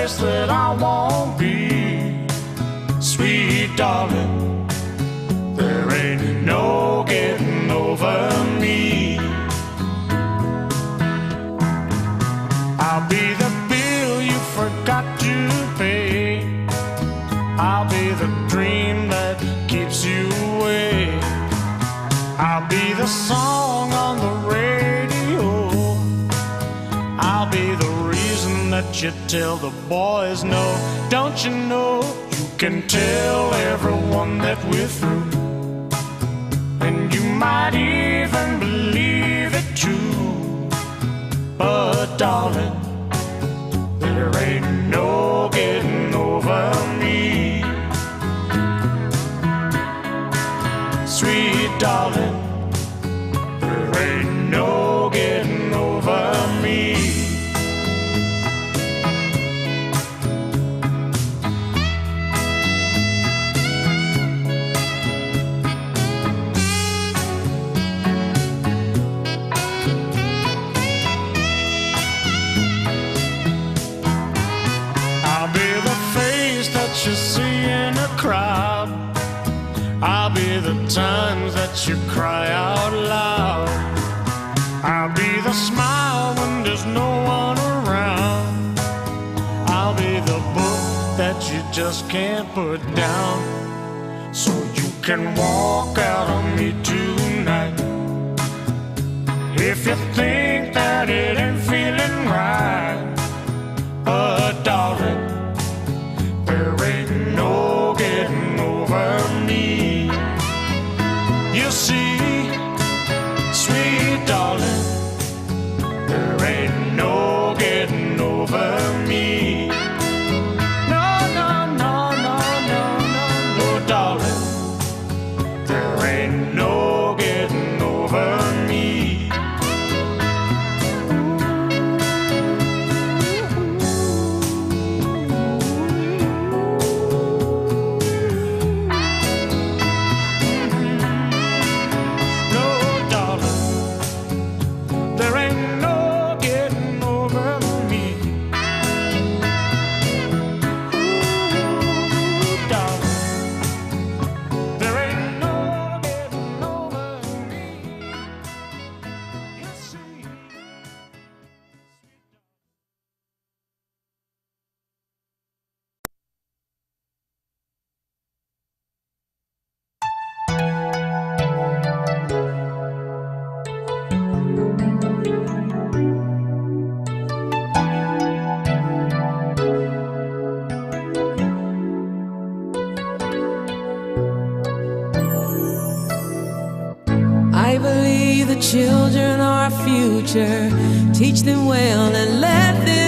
place that I won't be. Sweet darling, there ain't no getting over me. I'll be the bill you forgot to pay. I'll be the dream that keeps you awake. I'll be the song on the radio. I'll be the reason that you tell the boys no. Don't you know you can tell everyone that we're through, and you might even believe it too. But darling, there ain't no getting over me. Sweet darling, there ain't no getting over me. I'll be the face that you see in a crowd. I'll be the times that you cry out loud. I'll be the smile when there's no one around. I'll be the book that you just can't put down. So you can walk out on me tonight. If you think that it ain't feeling right. But darling, there ain't no getting over me. You see, sweet darling, there ain't no getting over me. No, no, no, no, no, no, no, darling, there ain't no getting over me. I believe the children are our future. Teach them well and let them